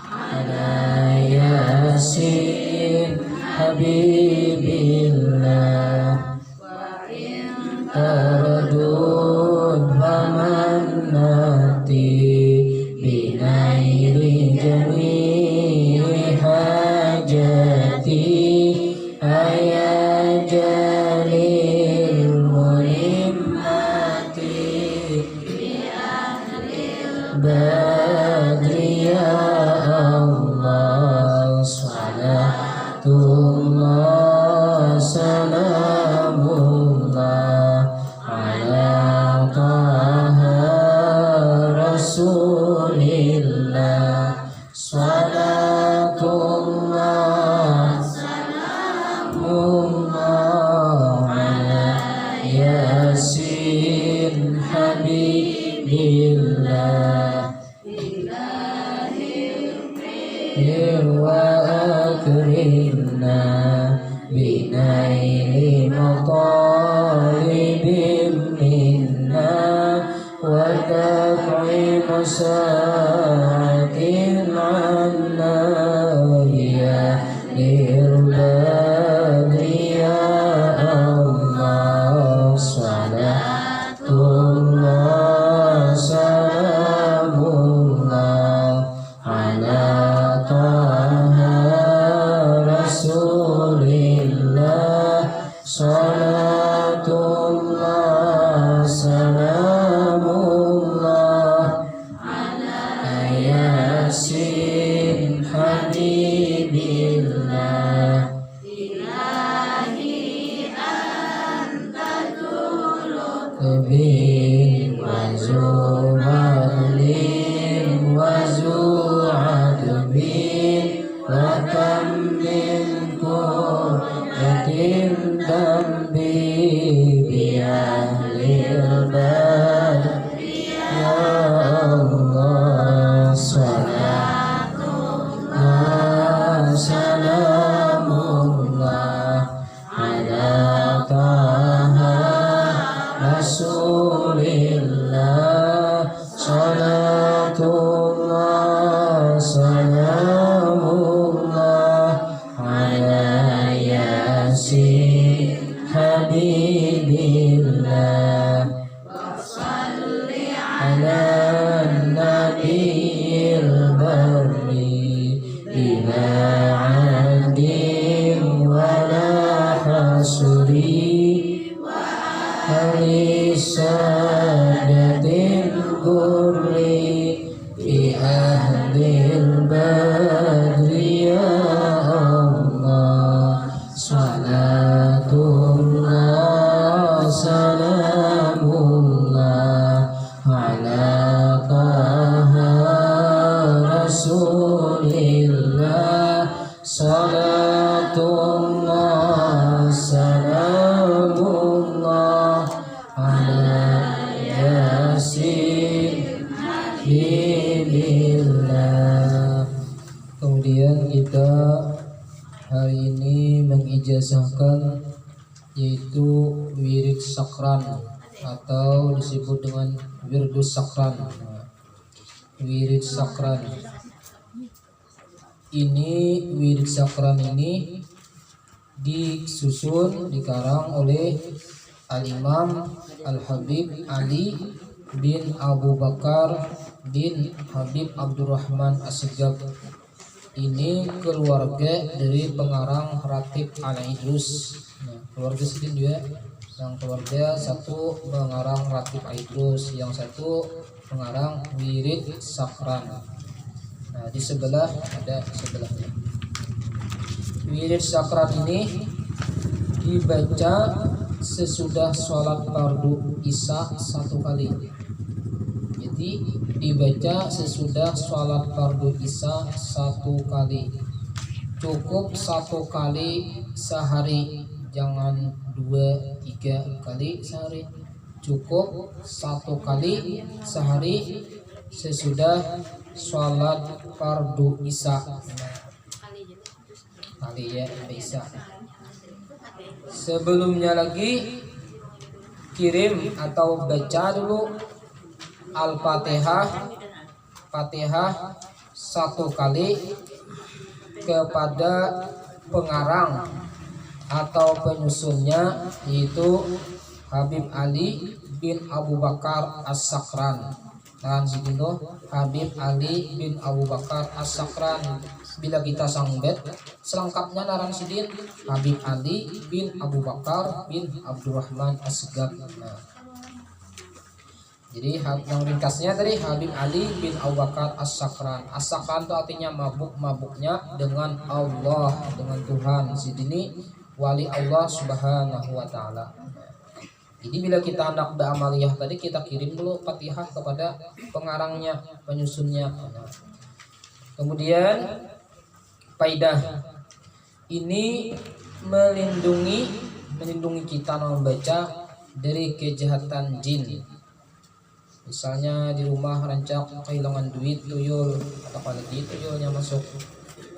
ala yasin habibillah tardud famannati binairi jami'i hajati ayajalil mulimmati badri ya Allah salatullah salamullah ala taha rasulillah salatullah salamullah ala yasin habibillah wa akrimna binaili matalibin minna wa daf'i masakin anna ya lirbadri ya Allah salatullah salamullah ala taha rasulillah salatullah salamullah ala yasin habibillah bin wazumalin wazu'adbin wa kam min qurratin dambi bi ahlil badri ya Allah salatullah salamullah ala taha rasulillah salatullah salamullah ala yasin habibillah ala nabiyil barri bila adin wala hasri sadatil gurri fi ahlil badri ya Allah salatullah salamullah ala taha rasulillah salatullah salamullah ala yasin habibillah. Kemudian kita hari ini mengijazahkan yaitu wirid sakran atau disebut dengan wirdus sakran. Wirid sakran ini, wirid sakran ini disusun, dikarang oleh Al-Imam Al-Habib Ali bin Abu Bakar bin Habib Abdurrahman As-Segaf. Ini keluarga dari pengarang Ratib Al-Idrus. Nah, keluarga sedikit juga. Yang keluarga satu pengarang Ratib Al-Idrus, yang satu pengarang wirid sakran. Nah, di sebelah ada sebelahnya. Wirid sakran ini dibaca sesudah sholat fardu isya satu kali. Jadi dibaca sesudah sholat fardu isya satu kali. Cukup satu kali sehari, jangan 2-3 kali sehari. Cukup satu kali sehari sesudah sholat fardu isya. Kali ya isya. Sebelumnya lagi kirim atau baca dulu Al-Fatihah satu kali kepada pengarang atau penyusunnya, yaitu Habib Ali bin Abu Bakar As-Sakran. Dan segitu Habib Ali bin Abu Bakar As-Sakran. Bila kita sangbet selengkapnya narang sidin Habib Ali bin Abu Bakar bin Abdurrahman Asgab. Nah, jadi yang ringkasnya tadi Habib Ali bin Abu Bakar As-Sakran. As-Sakran itu artinya mabuk-mabuknya dengan Allah, dengan Tuhan. Sidini wali Allah Subhanahu wa taala. Jadi bila kita hendak beramaliyah tadi, kita kirim dulu Fatihah kepada pengarangnya, penyusunnya. Nah, kemudian faidah ini melindungi kita membaca dari kejahatan jin. Misalnya di rumah rancak kehilangan duit, tuyul, atau apalagi tuyulnya masuk.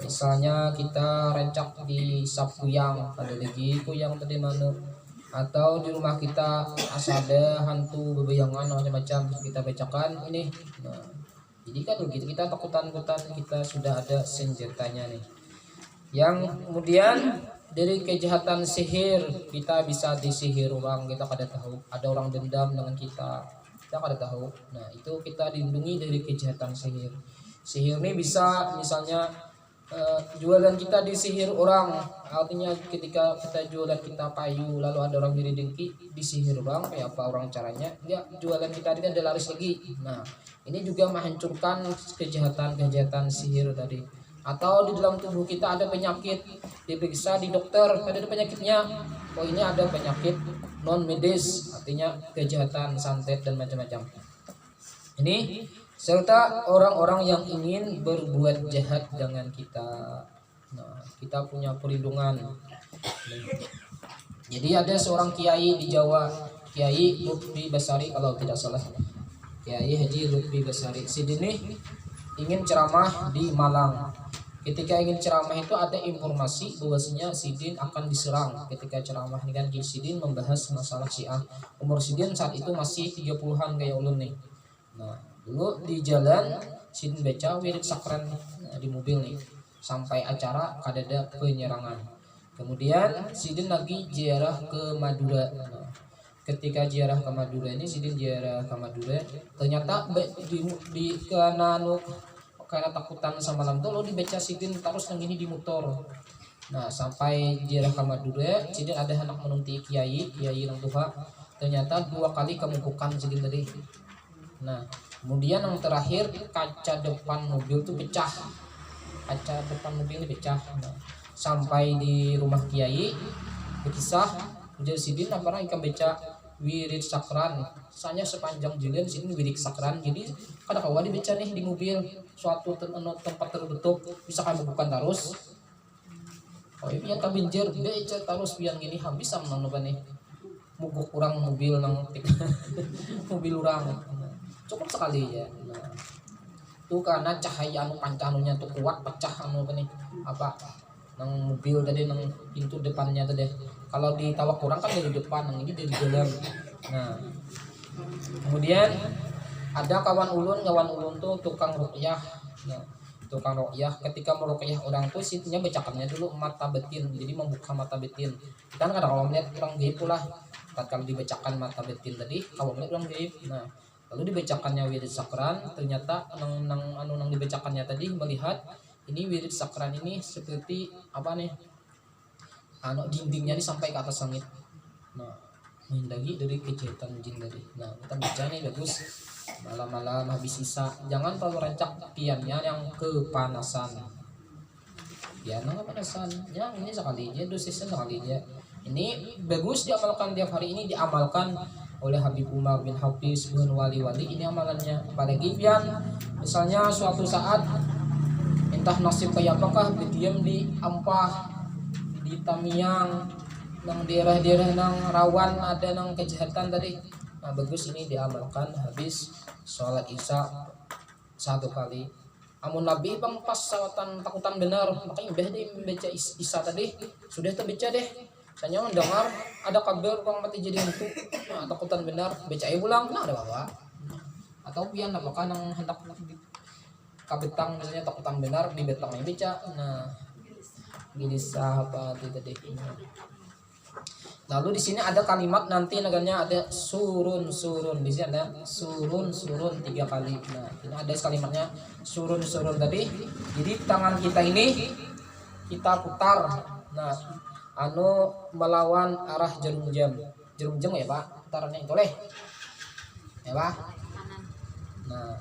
Misalnya kita rancak di sap kuyang, ada lagi kuyang tadi mana, atau di rumah kita asal ada hantu bebayangan macam-macam, kita bacakan ini. Nah, jadi kan begitu, kita takutan-takutan, kita sudah ada senjatanya nih. Yang kemudian dari kejahatan sihir, kita bisa disihir orang, kita kada tahu, ada orang dendam dengan kita kada tahu. Nah, itu kita dilindungi dari kejahatan sihir. Sihir ini bisa misalnya jualan kita disihir orang, artinya ketika kita jualan kita payu lalu ada orang diri dengki disihir bang, kayak apa orang caranya, dia jualan kita tidak ada laris lagi. Nah, ini juga menghancurkan kejahatan sihir tadi. Atau di dalam tubuh kita ada penyakit, diperiksa di dokter, ada penyakitnya, oh ini ada penyakit non medis, artinya kejahatan santet dan macam-macam. Ini serta orang-orang yang ingin berbuat jahat dengan kita. Nah, kita punya perlindungan. Jadi ada seorang kiai di Jawa, Kiai Lutfi Basari kalau tidak salah, Kiai Haji Lutfi Basari. Sidini ingin ceramah di Malang. Ketika ingin ceramah itu ada informasi bahwasanya Sidin akan diserang. Ketika ceramah ini kan Sidin membahas masalah Syiah. Umur Sidin saat itu masih 30-an kayak ulun nih. Nah, dulu di jalan Sidin baca wirid sakran di mobil nih sampai acara kadada penyerangan. Kemudian Sidin lagi ziarah ke Madura. Nah, ketika ziarah ke Madura ini Sidin ziarah ke Madura, ternyata di karena takutan sama malam tuh lo dibaca Sidin terus yang ini di motor. Nah, sampai ziarah ke Madura, Sidin ada anak menunti kiai yang tua. Ternyata 2 kali kemukukan Sidin tadi. Nah, kemudian yang terakhir kaca depan mobil tuh pecah. Kaca depan mobil ini pecah. Nah, sampai di rumah kiai berkisah, ujar Sidin apa ikan baca wirid sakran. Soalnya sepanjang jalan Sidin wirid sakran. Jadi kada kawa dibaca nih di mobil suatu tempat tertutup, bisa kamu bukan terus. Oh iya kabinjer baca terus biang gini habis sama nang nih. Muguk kurang mobil nang mobil orang. Cukup sekali ya. Nah, itu karena cahaya anu pancanunya tuh kuat, pecah anu nih apa nang mobil tadi, nang pintu depannya tadi. Kalau ditawak kurang kan dari depan, nang ini dari dalam. Nah, kemudian ada kawan ulun tuh tukang ruqyah. Nah, tukang ruqyah ketika meruqyah orang tuh situnya bacakannya dulu mata betin, jadi membuka mata betin. Kan kadang kalau melihat orang gaib pula, kalau dibacakan mata betin tadi kalau melihat orang gaib. Nah, lalu dibacakannya wirid sakran, ternyata nang dibacakannya tadi melihat ini wirid sakran ini seperti apa nih, dindingnya ini sampai ke atas langit. Nah, menghindari dari kejahatan jin tadi. Nah, kita baca nih bagus. Malam-malam habis isya jangan terlalu rancak piannya yang kepanasan. Piano kepanasan, yang ini sekalinya dosisnya sekalinya. Ini bagus diamalkan tiap hari, ini diamalkan oleh Habib Umar bin Hafiz bin wali-wali, ini amalannya. Apalagi pian misalnya suatu saat entah nasib kayak apakah berdiam di Ampah, di Tamiang, nang daerah-daerah nang rawan ada nang kejahatan tadi. Nah, bagus ini diamalkan habis sholat isya 1 kali. Amun Nabi bang pas sawatan takutan benar, makanya udah deh membaca isya tadi, sudah terbaca deh. Saya mendengar ada kabar orang mati jadi hantu. Nah, takutan benar, baca pulang, nah ada apa? Atau pian apakah nang hendak kabetang misalnya takutan benar di betangnya baca. Nah, gelisah apa itu tadi. Lalu di sini ada kalimat nanti neganya ada surun. Di sini ada surun 3 kali. Nah, ini ada kalimatnya surun tadi. Jadi tangan kita ini kita putar. Nah, melawan arah jarum jam ya Pak. Putarannya itu boleh. Ya Pak. Nah,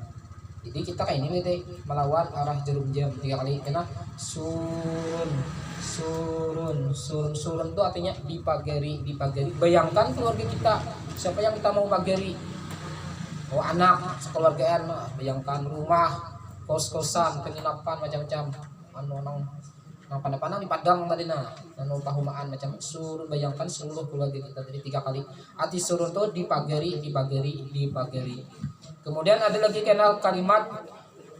jadi kita kayak ini nih melawan arah jarum jam 3 kali. Karena surun itu artinya dipagari. Bayangkan keluarga kita, siapa yang kita mau pagari? Oh, anak sekeluargaan, bayangkan rumah, kos-kosan, penginapan macam-macam. Pandang di Padang tadi pahumaan macam surun, bayangkan seluruh keluarga kita tadi 3 kali. Arti surun itu dipagari. Kemudian ada lagi kalimat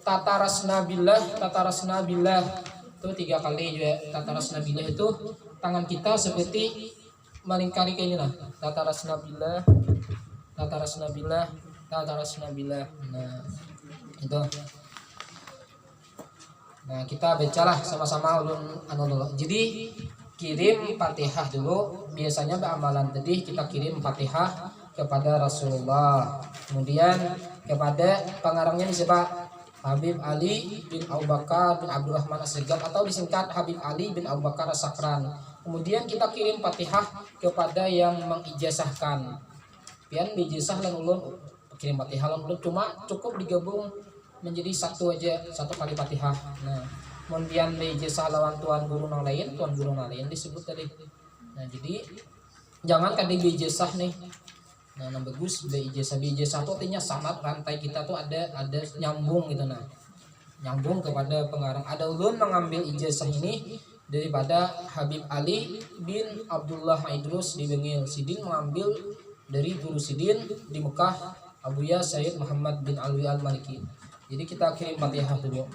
tatarasna billah itu 3 kali juga. Tatarasna billah itu tangan kita seperti melingkari kayak ini lah. Tatarasna billah. Nah, itu. Nah, kita bacalah sama-sama dulu. Jadi kirim Fatihah dulu. Biasanya amalan tadi kita kirim Fatihah kepada Rasulullah. Kemudian kepada pengarangnya disebut Habib Ali bin Abu Bakar bin Abdurrahman As-Sigaf atau disingkat Habib Ali bin Abu Bakar As-Sakran. Kemudian kita kirim Fatihah kepada yang mengijazahkan. Pian bijazah lan ulun kirim Fatihah lan ulun cuma cukup digabung menjadi satu kali Fatihah. Nah, kemudian bijazah lawan tuan guru yang lain disebut tadi. Nah, jadi jangan kadi bijazah nih. Nah, bagus ijazah itu artinya sanad rantai kita tuh ada nyambung gitu. Nah, nyambung kepada pengarang. Ada ulun mengambil ijazah ini daripada Habib Ali bin Abdullah Idrus di Bengil. Sidin mengambil dari guru Sidin di Mekah, Abuya Sayyid Muhammad bin Alwi Al-Maliki. Jadi kita kirim Fatihah dulu.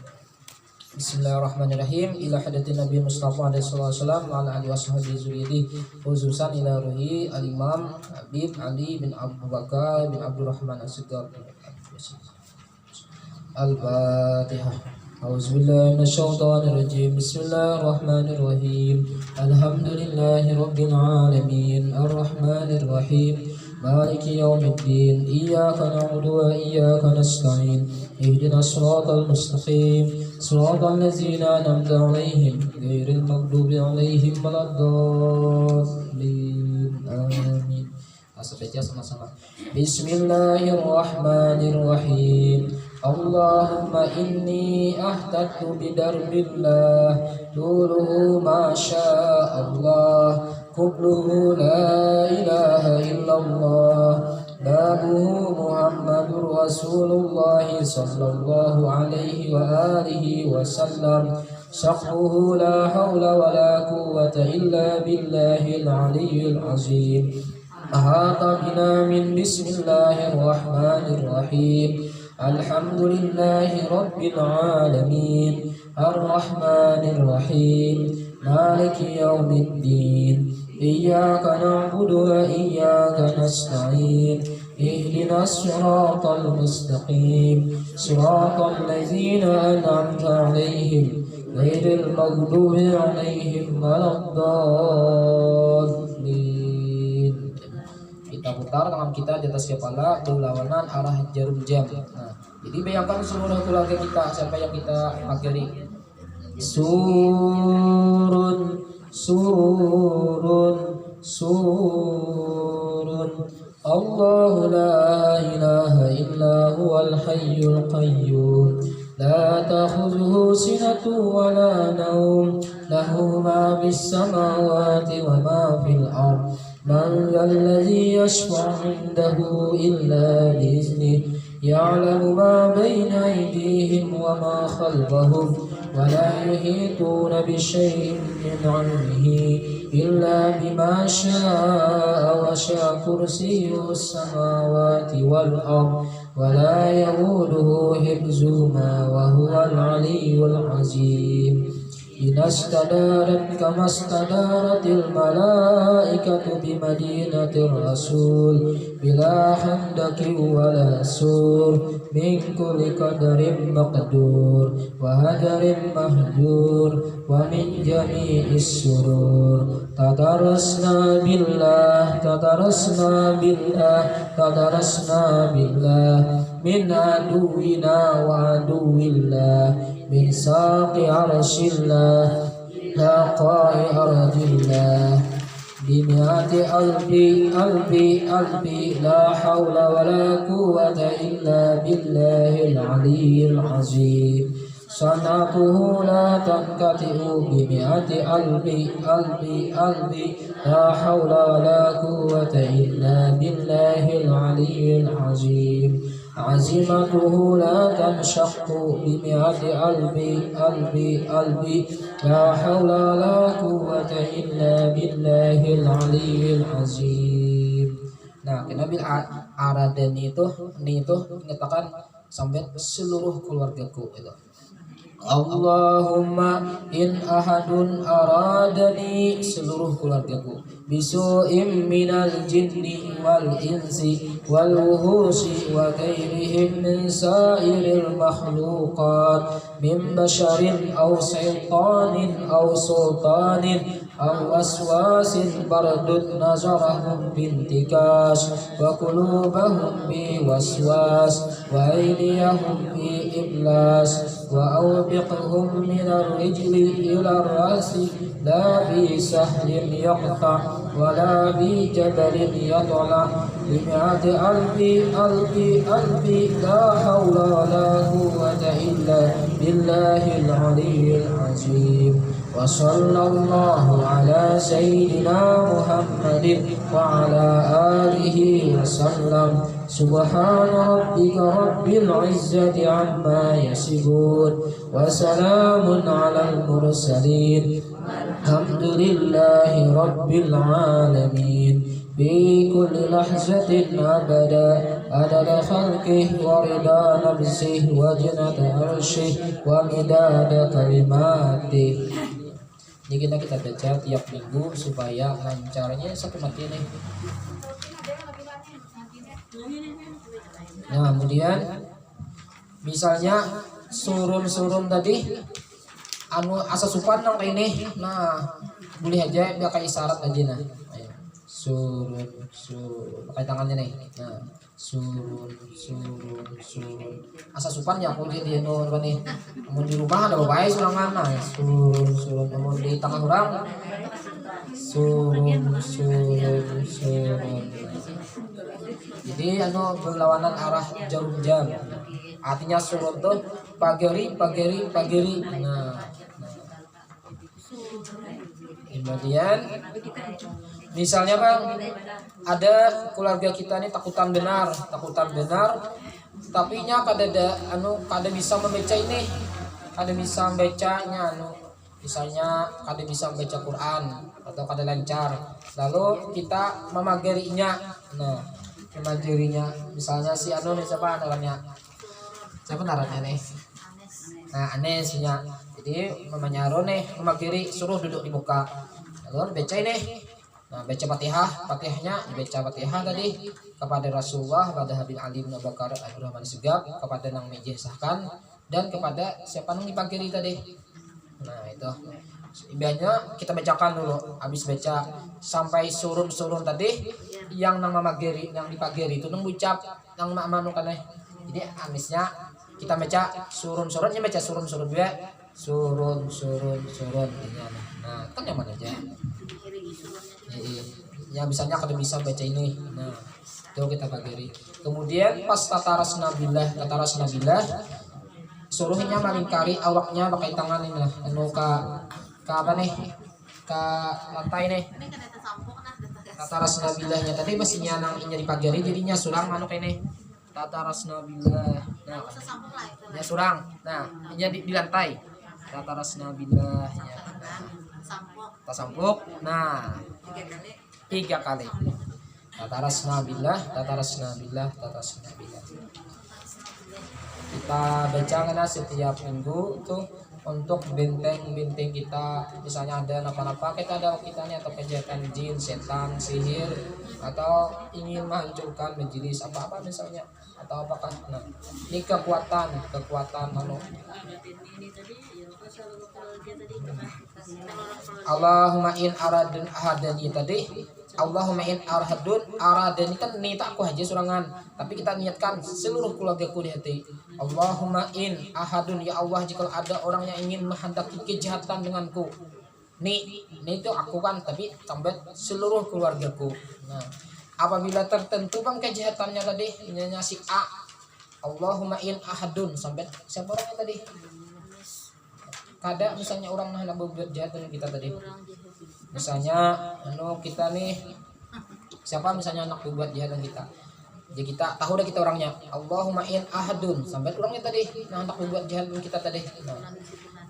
Bismillahirrahmanirrahim. Ila hadatin Nabi Mustafa alaihi wasallam wa ala alihi washabihi zuriyati khususan ila ruhi al-Imam Habib Ali bin Abu Bakar bin Abdurrahman As-Sigaf. Al-Fatihah. A'udzubillahi minasyaitonir rajim. Bismillahirrahmanirrahim. Alhamdulillahi rabbil alamin. Arrahmanir rahim. Maliki yaumiddin. Iyyaka na'budu wa iyyaka nasta'in. Ihdinas siratal mustaqim. Siratal ladzina an'amta 'alaihim ghairil maghdubi 'alaihim waladdallin. Amin. Baca sama-sama. Bismillahirrahmanirrahim. Allahumma inni ahtadtu bidarbillah tuluhu ma sya'allah qubluhu la ilaha illallah babuhu Muhammadur Rasulullah sallallahu alaihi wa alihi wasallam saqfuhu la hawla wa la quwwata illa billahil aliyyil azim. Ahata bina min bismillahirrahmanirrahim. Alhamdulillahi rabbil alamin. Ar-Rahmanir Rahim. Maliki yaumiddin. Iyyaka na'budu wa iyyaka nasta'in. Ihdinas siratal mustaqim. Siratal ladzina an'amta 'alaihim ghairil maghdubi 'alaihim waladdallin. Kita putar tangan kita di atas kepala berlawanan arah jarum jam. Nah, jadi bayangkan seluruh keluarga kita siapa yang kita magari. Surun. Allahu la ilaha illa huwal hayyul qayyum. La ta'khudhuhu sinatun wa la nawm. Lahu ma fis samawati wa ma fil ardh. Man alladhi yashfa'u 'indahu illa bi'iznihi. Ya'lamu ma bayna aydihim wa ma khalfahum. Wa la yuhituna bi syai'in min 'ilmihi illa bima syaa wa syaa kursiyyuhu as-samawati wal ardh wa la yahuduhu hifzuhuma wa huwal 'aliyyul 'azim. inastadarat kama stadaratil malaikatu bi madinatir rasul bila handaki wala sur min kulli qadarin maqdur wa hadarin mahjur wa min jami'is surur tadarasna billah min aduwina wa aduwillah min saqi arshillah laqai ardillah bimi'ati albi la hawla wa la quwwata illa billahil aliyyil azim sanatuhu la tanqati'u bimi'ati albi la hawla wa la quwwata illa billahil aliyyil azim azimatuhu la tanshaqqu bimi'ati albi la hawla wa la quwwata illa billahil aliyyil azim. Nah, Nabi Aradani itu mengatakan sampai seluruh keluargaku itu. Allahumma in ahadun aradani seluruh keluargaku bisu'im minal jinni wal insi wal wuhusi wa ghairihim min sairil makhluqat min basharin aw saytanin aw sultanin aw waswasin bardun nazarahum bintikas wa qulubahum bi waswas wa aydiyahum bi iblas wa awbiqhum min ar-rijli ila ar-rasi la bi sahlin yaqta wa la bi jabalin yatla bimi'ati albi la hawla wa la quwwata illa billahil aliyyil azim. Wa sallallahu ala sayyidina Muhammadin wa ala alihi wa sallam. Subhana rabbika rabbil izzati amma yasifun wa salamun alal mursalin alhamdulillahi rabbil alamin. Bi kulli lahzatin abada adada khalqihi wa rida nafsihi wa zinata arsyihi wa midada kalimatih. Ini kita baca tiap minggu supaya lancarnya satu mati nih. Nah, kemudian misalnya surun tadi anu asa supan nang ini. Nah, boleh aja pakai isyarat aja nah. Ayo. Surun pakai tangannya nih. Nah, surun asa supan ya aku jadi anu apa nih. Mau di rumah ada bae surangan nah. Surun mau di tengah orang. Surun. Jadi anu berlawanan arah jarum jam. Artinya surun tuh pageri. Nah. Kemudian misalnya Bang, ada keluarga kita nih takutan benar, tapi nya kada bisa membaca ini, kada bisa membacanya misalnya kada bisa membaca Quran atau kada lancar, lalu kita memagerinya. Nah, memagerinya misalnya si siapa namanya? Siapa namanya nih? Nah, Anesnya. Jadi mamanya nih memagiri, suruh duduk di muka. Lalu baca ini. Nah, baca Fatihahnya dibaca Fatihah tadi kepada Rasulullah, kepada Habib Ali bin Abu Bakar Abdurrahman Segaf, kepada Nang Mejih Sahkan, dan kepada siapa nang dipagiri tadi. Nah, itu. Biasanya kita bacakan dulu, habis baca sampai surun tadi yang nang mamagiri, yang dipagiri itu nang ucap nang manukan nih. Jadi habisnya kita baca surun-surunnya baca surun juga. Surun. Nah, kan nyaman aja. Ya misalnya kalau bisa baca ini. Nah, itu kita pagari. Kemudian pas tataras nabilah suruhnya melingkari awaknya pakai tangan ini lah. Anu ka apa nih? Ka lantai nih. Tataras nabilahnya tadi mestinya nang ini dipagari jadinya surang anu ini. Tataras nabilah. Nah, ya surang. Nah, ini di lantai. Tataras nabilah ya. Tasampuk. Nah, 3 kali. Tataras nabilah. Kita baca setiap minggu tuh untuk benteng-benteng kita. Misalnya ada apa-apa kita ada kita nih, atau kejahatan jin, setan, sihir, atau ingin menghancurkan majelis apa-apa misalnya, atau apakah. Nah, ini kekuatan Allahumma in aradun ahadani tadi. Allahumma in aradani kan niat aku aja surangan, tapi kita niatkan seluruh keluargaku di hati. Allahumma in ahadun, ya Allah jika ada orang yang ingin menghendaki kejahatan denganku. Ini itu aku kan, tapi tambah seluruh keluargaku. Nah, apabila tertentu kan kejahatannya tadi nyanyi si A. Allahumma in ahadun, sampai siapa orangnya tadi? Kada misalnya orang hendak berbuat jahat dengan kita tadi. Misalnya kita nih siapa misalnya anak berbuat jahat dengan kita. Jadi kita tahu dah kita orangnya. Allahumma in ahadun, sampai orangnya tadi nah hendak berbuat jahat dengan kita tadi. Nah,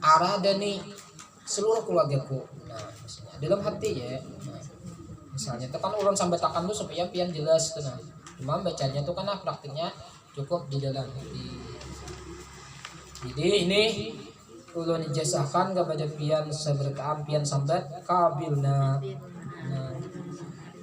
aradani seluruh keluargaku. Nah, misalnya dalam hati ya. Nah, misalnya itu kan ulun sampai takan tuh supaya pian jelas tuh. Nah, cuma bacanya tuh karena praktiknya cukup di dalam hati. Jadi ini ulun ijazahkan kepada pian sebertaan pian sambat kabilna. Nah,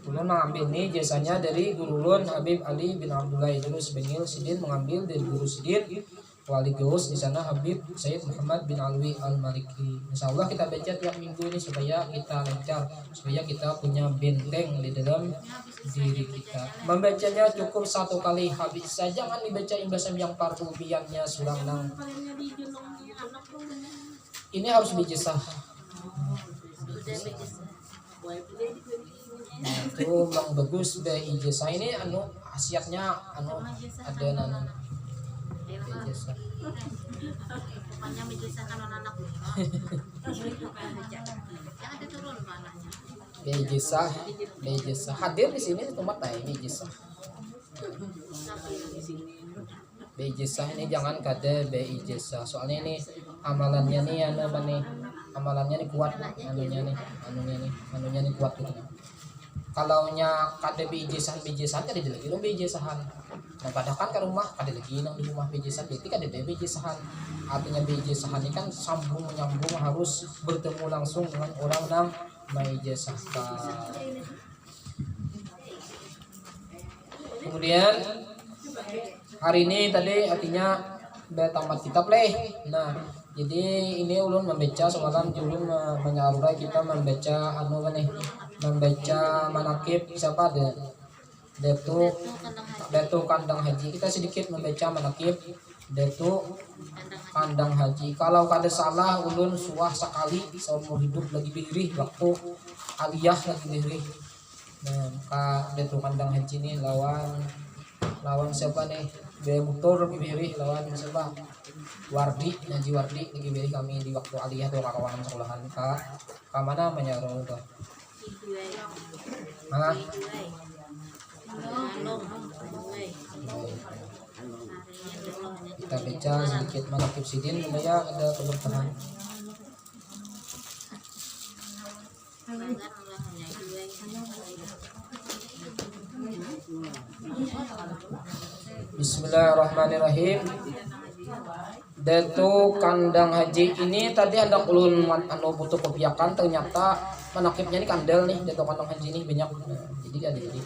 ulun mengambil ini jasanya dari guru ulun Habib Ali bin Abdullah Idrus Bengil Sidin, mengambil dari guru Sidin Wali Gaus di sana Habib Sayyid Muhammad bin Alwi Al-Maliki. Insyaallah kita baca tiap minggu ini supaya kita lancar, supaya kita punya benteng di dalam diri kita. Membacanya cukup satu kali habis saja, jangan dibaca imbasam yang fardu biyannya surang nang. Ini harus bijisah. Nah, itu bang bagus be ijazah ini khasiatnya ada nana. Pokoknya bijisah kan anak Bijisah hadir di sini tempat bijisah. Bijisah ini jangan kada bijisah, soalnya ini amalannya nih apa nih? Amalannya nih kuat, anunya nih kuat gitu. Kalau nya kada bijisah kada lagi lo bijisahan. Nah, padahal kan ke rumah kada lagi nang di rumah bijisah, berarti kada ada bijisahan. Artinya bijisahan ini kan sambung menyambung, harus bertemu langsung dengan orang yang mengijazahkan. Kemudian hari ini tadi artinya tamat kitab leh. Nah, jadi ini ulun membaca semalam ulun menyarurai kita membaca membaca manakib siapa Datu Kandang Haji. Kita sedikit membaca manakib Datu Kandang Haji. Kalau kada salah ulun suah sekali seumur hidup lagi birih waktu aliyah lagi birih. Nah, Datu Kandang Haji ini lawan siapa nih? Bea motor lagi birih lawan siapa? Wardi, Naji Wardi lagi birih kami di waktu aliyah tuh kawan sekolahan ka mana menyaruh tuh. Kita baca sedikit manakib Sidin supaya ada keberkahan. Bismillahirrahmanirrahim. Datu Kandang Haji ini tadi ada ulun butuh kebiakan, ternyata manakibnya ini kandel nih. Datu Kandang Haji ini banyak. Jadi ada jadi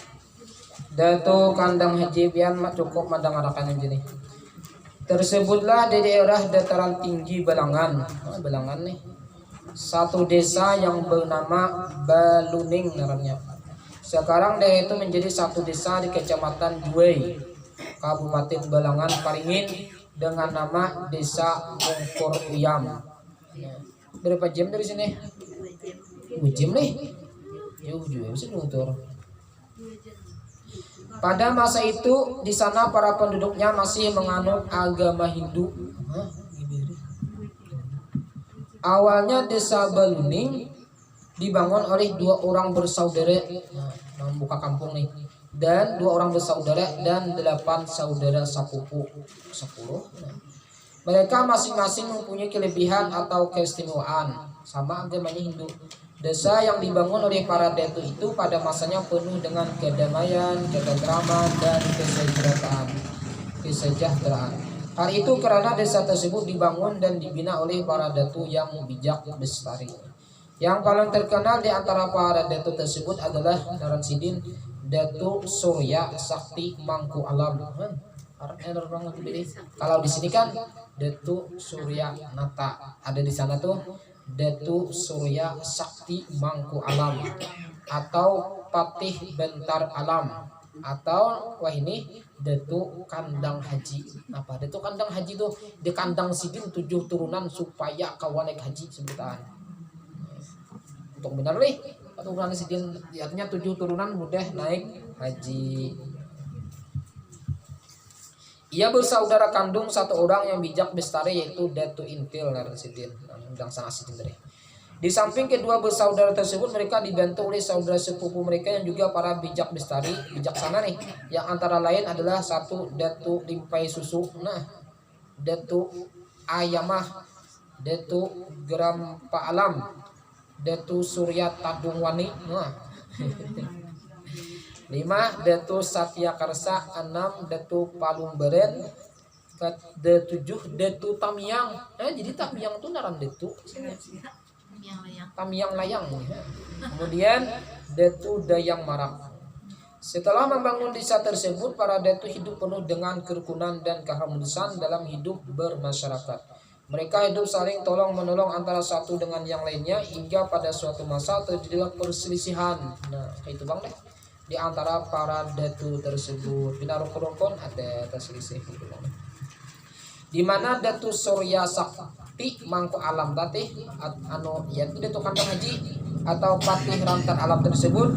Datu Kandang Haji pian cukup madang-adakan yang jenis. Tersebutlah di daerah dataran tinggi Balangan. Balangan nih. Satu desa yang bernama Baluning namanya. Sekarang daerah itu menjadi satu desa di Kecamatan Juwei, Kabupaten Balangan Paringin, dengan nama Desa Mungkur Uyam. Berapa jam dari sini? 2 jam nih. Jauh juga bisa nutur. Pada masa itu di sana para penduduknya masih menganut agama Hindu. Awalnya desa Baluning dibangun oleh 2 orang bersaudara, membuka kampung nih, dan 2 orang bersaudara dan 8 saudara sepupu 10. Mereka masing-masing mempunyai kelebihan atau keistimewaan sama agamanya Hindu. Desa yang dibangun oleh para datu itu pada masanya penuh dengan kedamaian, ketentraman, dan kesejahteraan. Hal itu karena desa tersebut dibangun dan dibina oleh para datu yang bijak bestari. Yang paling terkenal di antara para datu tersebut adalah Naran Sidin Datu Surya Sakti Mangku Alam. Kalau di sini kan Datu Surya Nata, ada di sana tuh Datu Surya Sakti Mangku Alam atau Patih Bentar Alam atau wah ini Datu Kandang Haji. Apa Datu Kandang Haji tuh di kandang Sidin 7 turunan supaya kawan naik haji sebutan. Untuk benar nih turunan Sidin artinya 7 turunan mudah naik haji. Ia bersaudara kandung satu orang yang bijak bestari yaitu Datu Intil Naran Sidin. Undang sana Sidin tadi. Di samping kedua bersaudara tersebut mereka dibantu oleh saudara sepupu mereka yang juga para bijak bestari, bijaksana nih. Yang antara lain adalah satu Datu Limpai Susu, nah Datu Ayamah, Datu Gerampa Alam, Datu Surya Tadung Wani, nah 5 Datu Satya Karsa, 6 Datu Palung Beren, ke-7 Datu Tamiang. Nah jadi Tamiang itu naran Datu Tamiang Layang. Kemudian Datu Dayang Marak. Setelah membangun desa tersebut, para datu hidup penuh dengan kerukunan dan keharmonisan dalam hidup bermasyarakat. Mereka hidup saling tolong menolong antara satu dengan yang lainnya hingga pada suatu masa terjadilah perselisihan. Nah, itu bang deh di antara para datu tersebut. Bina rukun ada terselisih gitu bang. Di mana Datu Surya Sakti Mangku Alam tadi yaitu Datu Kandang Haji atau Patih Rantan Alam tersebut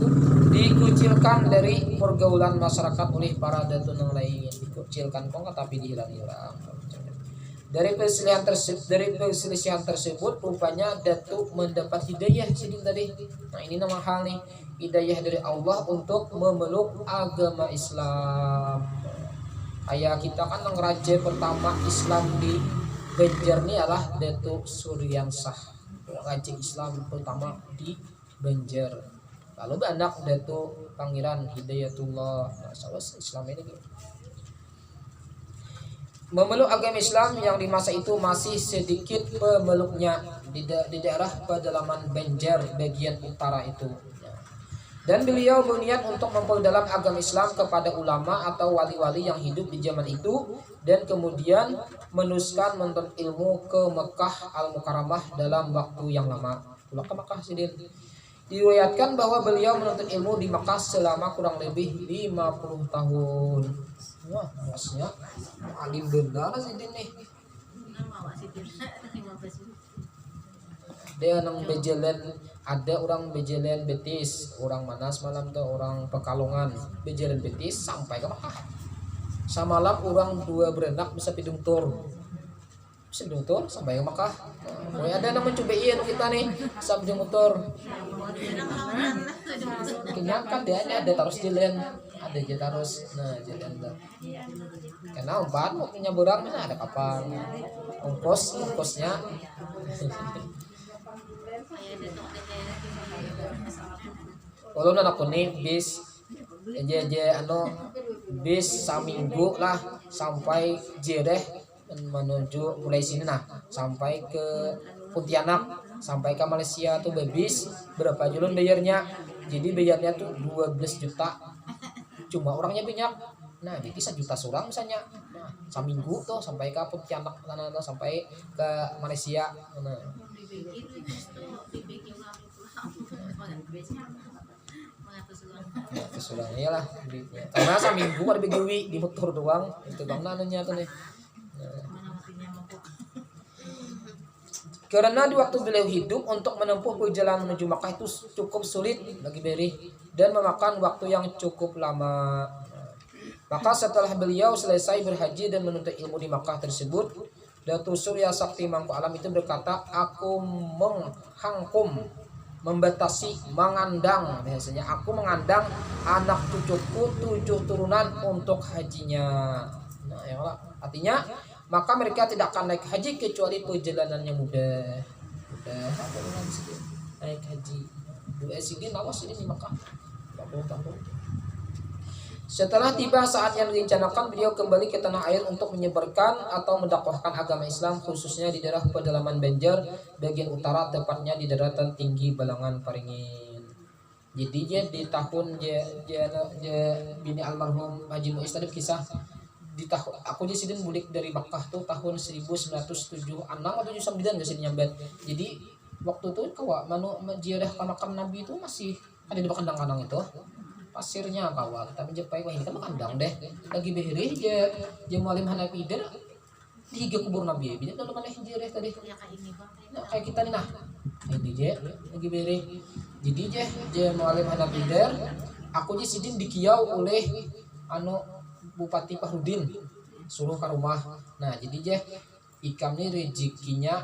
dikucilkan dari pergaulan masyarakat oleh para datu yang lain. Dikucilkan kok tapi dihilang-hilang. Dari perselisihan tersebut rupanya Datu mendapat hidayah Sidin tadi. Nah ini nama hal nih, hidayah dari Allah untuk memeluk agama Islam. Ayah kita kan yang raja pertama Islam di Banjar ini adalah Datu Suryansah, raja Islam pertama di Banjar. Lalu anak Datu Pangeran Hidayatullah. Nah, Islam ini memeluk agama Islam yang di masa itu masih sedikit pemeluknya di daerah pedalaman Banjar bagian utara itu. Dan beliau berniat untuk memperdalam agama Islam kepada ulama atau wali-wali yang hidup di zaman itu dan kemudian meneruskan menuntut ilmu ke Mekah Al-Mukarramah dalam waktu yang lama. Ke Mekah Sidin. Diriwayatkan bahwa beliau menuntut ilmu di Mekah selama kurang lebih 50 tahun. Wah, bosnya alim benar Sidin nih. Dia nang Bejelen, ada orang Bejelen Betis, orang Manas malam tuh orang Pekalongan, Bejelen Betis sampai ke Mekah. Samalam orang 2 berenak bisa pidung tur. Bisa pidung tur sampai ke Mekah. Oh ada yang mencobain kita nih, bisa pidung tur. Kenyakan dia ada terus jalan, ada aja terus. Nah, jalan dah. Karena obat waktunya berang mana ada kapal. Ongkosnya. Kalau anak kuning bis bis saminggu lah sampai Jereh menuju mulai sini nah sampai ke Pontianak sampai ke Malaysia tuh bis berapa julun bayarnya, jadi bayarnya tuh 12 juta cuma orangnya banyak. Nah jadi 1 juta seorang misalnya, nah saminggu tuh sampai ke Pontianak sampai ke Malaysia. Nah kesulangnya lah duitnya. Karena saminggu ada begiwi di motor doang itu bang nananya tuh nih. Karena di waktu beliau hidup untuk menempuh perjalanan menuju Makkah itu cukup sulit bagi beliau dan memakan waktu yang cukup lama. Maka setelah beliau selesai berhaji dan menuntut ilmu di Makkah tersebut, Datu Surya Sakti Mangku Alam itu berkata, aku menghangkum, membatasi, mengandang, biasanya aku mengandang anak cucuku 7 turunan untuk hajinya. Nah, ya Allah. Artinya maka mereka tidak akan naik haji kecuali perjalanannya mudah. Naik haji. Dua sini lawas ini di Makkah. Setelah tiba saat yang direncanakan, beliau kembali ke tanah air untuk menyebarkan atau mendakwahkan agama Islam, khususnya di daerah pedalaman Banjar bagian utara, tepatnya di daratan tinggi Balangan Paringin. Jadi dia di tahun bini almarhum Haji Muiz tadi kisah di tahun aku di sini bulik dari Makkah tuh tahun 1976 atau 79 gak sih nyambat. Jadi waktu itu kawa manu ziarah ke makam Nabi itu masih ada di kandang-kandang itu pasirnya kawa kita menjepai wah ini kan kandang deh lagi behiri dia mualim Hanafi dan tiga kubur Nabi bila dalam mana ziarah tadi Ya kayak ini bang. nah, kayak kita nih nah ini je lagi behiri jadi je mualim Hanafi aku di sini dikiau oleh anu Bupati Fahrudin suruh ke rumah. Nah jadi je ikam ini rezekinya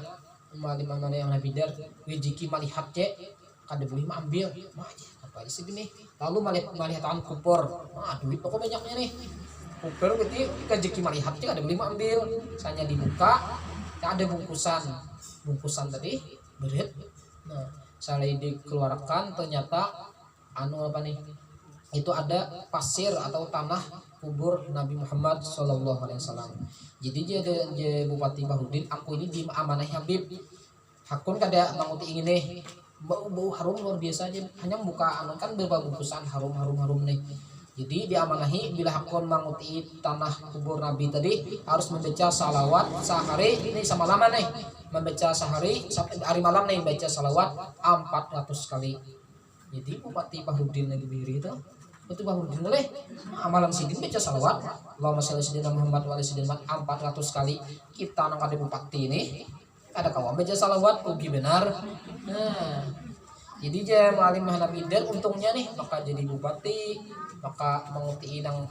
mualim mana yang Nabi rezeki melihat je kada boleh ambil mah apa sih gini lalu melihat kupur duit pokok banyaknya nih kupur berarti rezeki melihat je kada boleh ambil hanya dibuka ada bungkusan tadi berit. Nah saya dikeluarkan ternyata anu apa nih itu ada pasir atau tanah kubur Nabi Muhammad Shallallahu Alaihi Wasallam. Jadi dia Bupati Bahrudin aku ini di amanah Habib hakun kada manguti ingin nih bau harum luar biasa aja hanya membuka anu kan berbungkusan harum nih. Jadi diamanahi bila hakun manguti tanah kubur Nabi tadi harus membaca salawat sehari ini sama lama nih membaca sehari sampai hari malam nih baca salawat 400 kali. Jadi Bupati Bahrudin lagi biri itu betul Bahrudin boleh amalan sidin baca salawat Allahumma sholli sayyidina Muhammad wa ala sayyidina 400 kali kita nang ada bupati ini ada kawan baca salawat ugi benar. Nah jadi dia mualim Hanafi untungnya nih maka jadi bupati maka menguti nang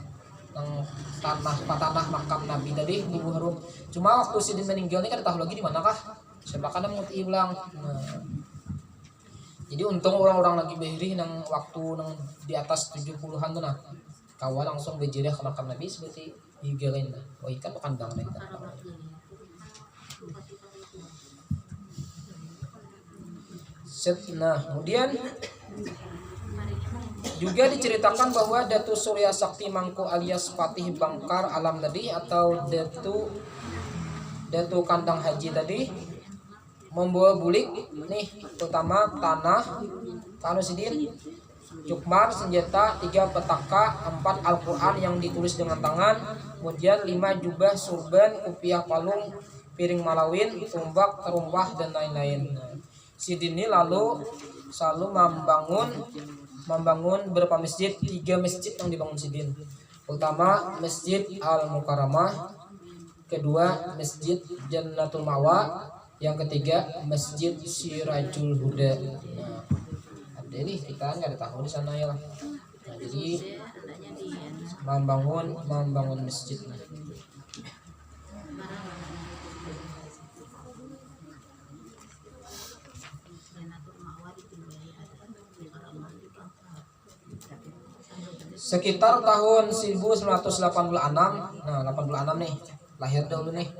tanah makam Nabi tadi di Harum. Cuma waktu sidin meninggal ini kan tahu lagi di manakah sebab kan menguti ulang. Nah, jadi untung orang-orang lagi behiri nang waktu nang di atas 70-an tuh nah kawan langsung berjirah ke makam Nabi seperti digalain nah oh ikan makan bang nah nah kemudian juga diceritakan bahwa Datu Surya Sakti Mangku alias Fatih Bangkar Alam tadi atau Datu Kandang Haji tadi membawa bulik nih terutama tanah kanu sidin cukmar senjata 3 petaka 4 Al-Quran yang ditulis dengan tangan kemudian 5 jubah surban kupiah palung piring malawin tumbak terumpah dan lain-lain. Sidin ini lalu selalu membangun berapa masjid 3 masjid yang dibangun Sidin pertama Masjid Al-Mukarramah kedua Masjid Jannatul Mawa yang ketiga Masjid Sirajul Huda. Nah, ada nih kita nggak ada tahu di sana ya lah. Nah, jadi membangun masjid. Sekitar tahun 1986, nah 86 nih lahir dahulu nih.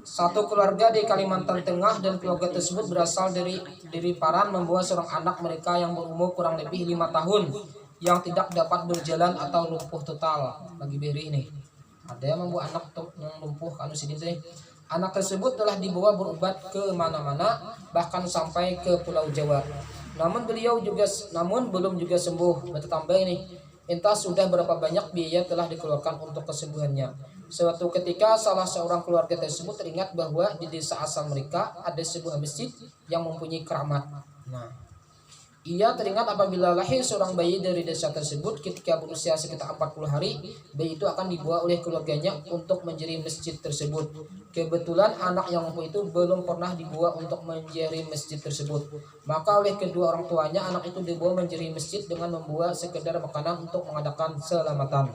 Satu keluarga di Kalimantan Tengah dan keluarga tersebut berasal dari Paran membawa seorang anak mereka yang berumur kurang lebih 5 tahun yang tidak dapat berjalan atau lumpuh total. Bagi beri ini ada yang membawa anak yang lumpuh kan sini. Anak tersebut telah dibawa berobat ke mana-mana bahkan sampai ke Pulau Jawa. Namun belum juga sembuh. Bertambah ini entah sudah berapa banyak biaya telah dikeluarkan untuk kesembuhannya. Suatu ketika salah seorang keluarga tersebut teringat bahwa di desa asal mereka ada sebuah masjid yang mempunyai keramat. Nah, ia teringat apabila lahir seorang bayi dari desa tersebut ketika berusia sekitar 40 hari, bayi itu akan dibawa oleh keluarganya untuk menjadi masjid tersebut. Kebetulan anak yang mampu itu belum pernah dibawa untuk menjadi masjid tersebut. Maka oleh kedua orang tuanya anak itu dibawa menjadi masjid dengan membawa sekedar makanan untuk mengadakan selamatan.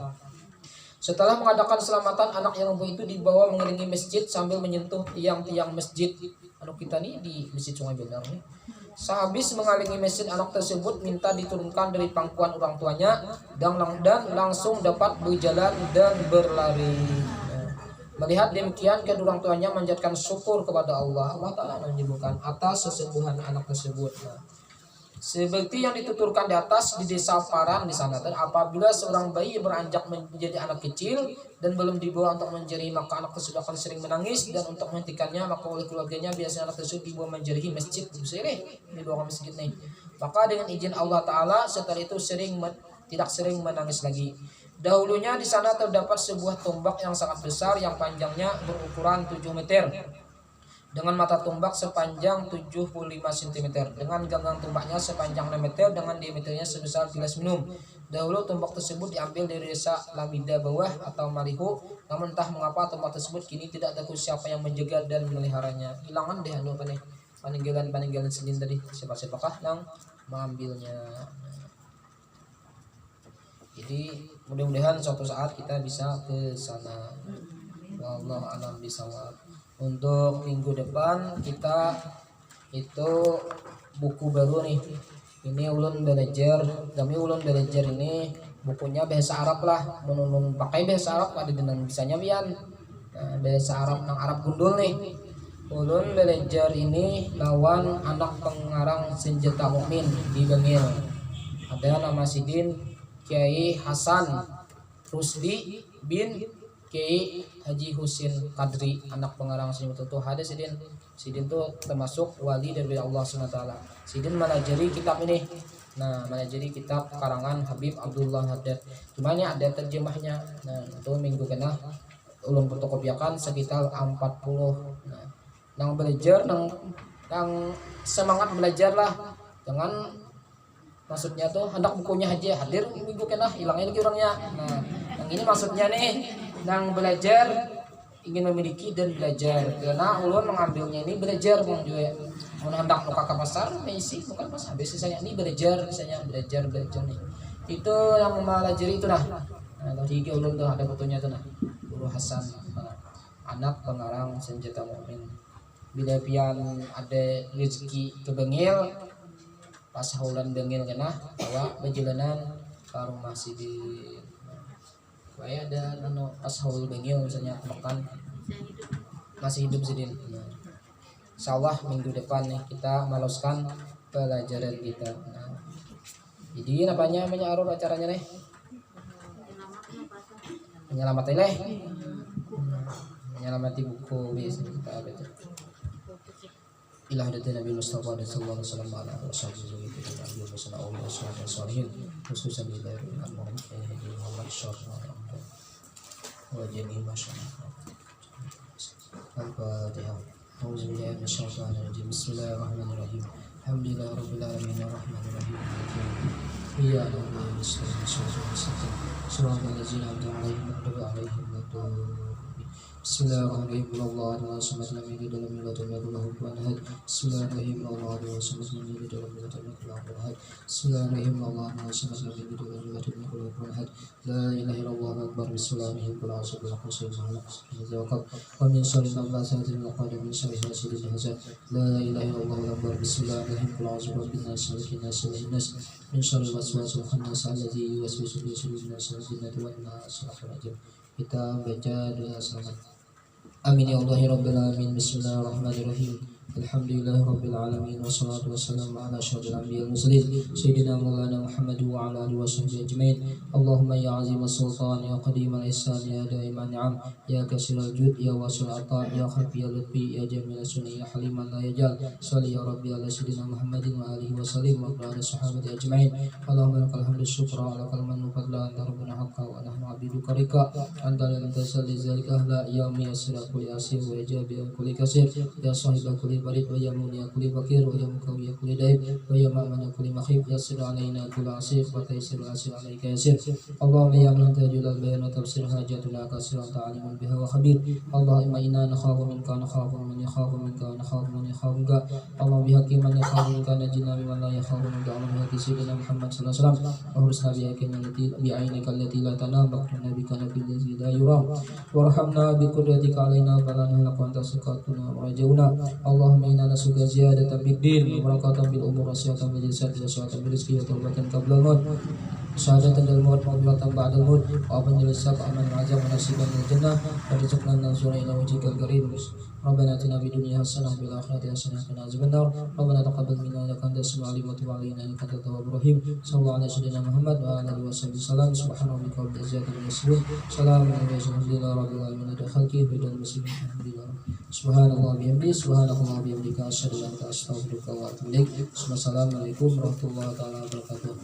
Setelah mengadakan selamatan, anak yang mampu itu dibawa mengelilingi masjid sambil menyentuh tiang-tiang masjid. Anak kita nih di Masjid Sungai Bener nih. Sehabis mengelilingi masjid, anak tersebut minta diturunkan dari pangkuan orang tuanya dan langsung dapat berjalan dan berlari. Melihat demikian, kedua orang tuanya menjadikan syukur kepada Allah Ta'ala menyembuhkan atas kesembuhan anak tersebut. Seperti yang dituturkan di atas di desa Paran di sana, dan apabila seorang bayi beranjak menjadi anak kecil dan belum dibawa untuk menjadi, maka anak tersebut akan sering menangis, dan untuk menghentikannya maka oleh keluarganya biasanya anak tersebut dibawa menjadi masjid, dibawa ke masjid nih. Maka dengan izin Allah Taala setelah itu tidak sering menangis lagi. Dahulunya di sana terdapat sebuah tombak yang sangat besar yang panjangnya berukuran 7 meter. Dengan mata tombak sepanjang 75 cm, dengan ganggang tombaknya sepanjang 6 meter, dengan diameternya sebesar gelas minum. Dahulu tombak tersebut diambil dari desa Lamida Bawah atau Malihu, namun entah mengapa tombak tersebut kini tidak tahu siapa yang menjaga dan memeliharanya. Hilangan deh anu apa nih? Peninggalan Sidin tadi, siapakah yang mengambilnya. Jadi mudah-mudahan suatu saat kita bisa ke sana. Wallahu a'lam bishawab. Untuk minggu depan kita itu buku baru nih. Ini ulun belajar, ini bukunya bahasa Arab lah, menunun pakai bahasa Arab ada dengan bisanya bian. Nah, bahasa Arab nang Arab gundul nih. Ulun belajar ini lawan anak pengarang senjata mukmin di Bangil. Ada nama Sidin Kiai Hasan Rusdi bin Kiai Haji Husin Kadri, anak pengarang senjata itu. Ada Sidin tuh termasuk wali dari Allah SWT. Sidin melajari kitab ini. Nah, melajari kitab karangan Habib Abdullah Haddad. Cuma ini ada terjemahnya. Nah, itu minggu kena ulun fotokopiakan sekitar 40. Nah, nang belajar nang semangat belajar lah. Jangan maksudnya tuh hendak bukunya aja hadir minggu kena hilangnya lagi orangnya. Nah, yang ini maksudnya nih nang belajar ingin memiliki dan belajar, karena ulun mengambilnya ini belajar bang juga. Mau hendak muka ke pasar, misi bukan pas habis saya ini belajar, misalnya belajar nih. Itu yang mempelajari itu nah. Nah, tadi ulun tuh ada fotonya tuh nah. Guru Hasan, anak pengarang senjata mukmin. Bila pian ada rezeki ke Bangil, pas haulan Bangil kena bawa perjalanan ke rumah Sidin. Kayak ada pas haul Bangil misalnya makan masih hidup Sidin. Nah, insyaallah minggu depan nih kita meloskan pelajaran kita. Nah, jadi apanya Arul acaranya nih? Menyelamati menyelamati buku biasa kita baca. Ila hadatna Nabi Mustafa sallallahu alaihi wasallam ala wasallam itu dan Nabi sallallahu alaihi wasallam salihin khususan di daerah Muhammad syarra wa jami masyaallah. Al-Fatihah. A'udzu billahi minasyaitonir rajim. Bismillahirrahmanirrahim. Alhamdulillahi rabbil alamin arrahmanir rahim. Iyyaka na'budu wa iyyaka nasta'in. Shiratal ladzina an'amta 'alaihim ghairil maghdubi 'alaihim. Bismillahirrahmanirrahim. Allahu samad lam yalid wa lam yulad wa lam yakul lahu kufuwan ahad. Bismillahirrahmanirrahim. Allahu samad lam yalid wa lam yulad wa lam yakul lahu kufuwan ahad. Bismillahirrahmanirrahim. Allahu samad lam yalid wa lam yulad wa lam yakul lahu kufuwan ahad. La ilaha illallah akbar. Bismillahirrahmanirrahim. Qul a'udzu birabbil falaq wa min syarri nafasati fil 'uqad wa min syarri hasidin idza hasad. La ilaha illallah akbar. Bismillahirrahmanirrahim. Qul a'udzu birabbin nas malikin nas ilahin nas min syarri waswasil khannas alladzi yuwaswisu fi sudurin nas jinnati wan nas. Kita baca doa selamat. Amin ya Allah ya Rabbil alamin. Bismillahirrahmanirrahim. Alhamdulillahi rabbil alamin wassalatu wassalamu ala asyrofil anbiya'i wal mursalin sayyidina maulana Muhammad wa ala alihi washabbihi ajmain. Allahumma ya azimas sultan ya qadimal ihsan ya daiman ni'am ya kasiral jud ya wasil ata ya khafi ya lutfi ya jamil sunni ya haliman la yajal. Shalli ya rabbi ala sayyidina Muhammadin wa alihi wasallim wa ala sahabati ajmain. Allahumma lakal hamdu syukra wa lakal mannu fadla anta rabbuna haqqa wa nahnu abiduka rika anta lam tasalli zalika ahla ya miyasira kulli asir wa jabi kulli kasir ya sahibah kulli barid wa ya muni kulli bakir wa ya mukawi kulli daib wa ya ma'mana kulli makhib ya sir alaina kulli asir wa taysir asir alaika yasir. Allahumma ya man tajul al bayan wa tafsir hajatuna kasir anta alimun biha wa khabir. Allahumma inna nakhafu minka nakhafu man yakhafu minka nakhafu man yakhafu minka. Allahumma bihaqqi man yakhafu minka najina mimman la yakhafu minka. Allahumma bihaqqi sayyidina Muhammad sallallahu alaihi wasallam wa hurusna bi ainika allati la tanam baqtuna bika nabil ladzi la yuram warhamna bi qudratika alaina balana laqad tasqatuna wa rajauna. Allahumma inna nas'aluka ziyadatan fid din wa barakatan bil umur wa sihhatan bil jasad wa sihhatan bil rizqi wa tawbatan qabla al-maut syahadatan dal maut wa maghfiratan ba'da al-maut wa penjelasan aman azam wa nasiban al jannah wa rizqan nazura ila wajhikal karim. Rabbana atina fid dunya hasanah wa fil akhirati hasanah wa qina adzabannar. Rabbana taqabbal minna innaka antas samiul alim wa tub 'alaina innaka antat tawwabur rahim. Sallallahu alaihi sayyidina Muhammad wa ala alihi wasallam. Subhana rabbika rabbil izzati amma yasifun. Salamun alal mursalin walhamdulillahi rabbil alamin. Ida khalqi bidal muslimin alhamdulillah. Subhanallah bihamdi subhanallah bihamdika asyhadu an la ilaha illa anta astaghfiruka wa atubu ilaik. Wassalamualaikum warahmatullahi taala wabarakatuh.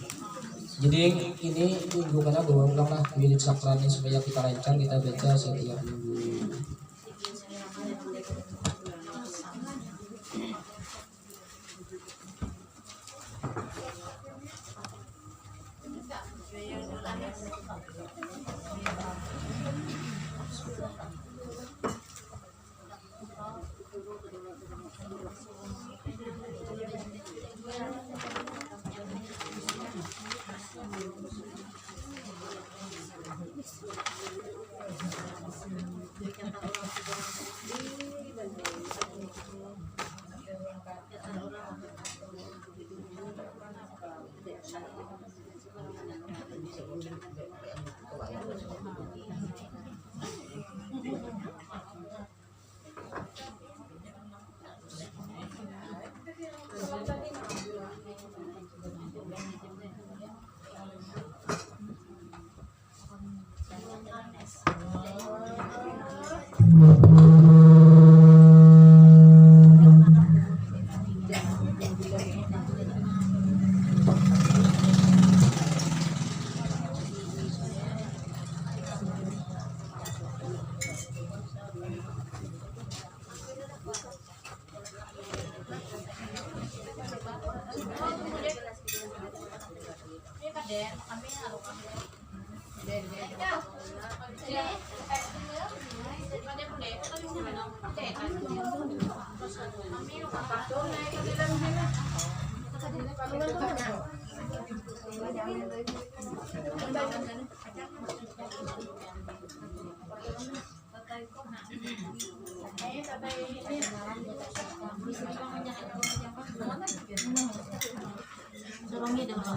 Jadi ini minggu karena berulang lah wirid sakralnya supaya kita lancar kita baca setiap minggu. Sorongnya dengan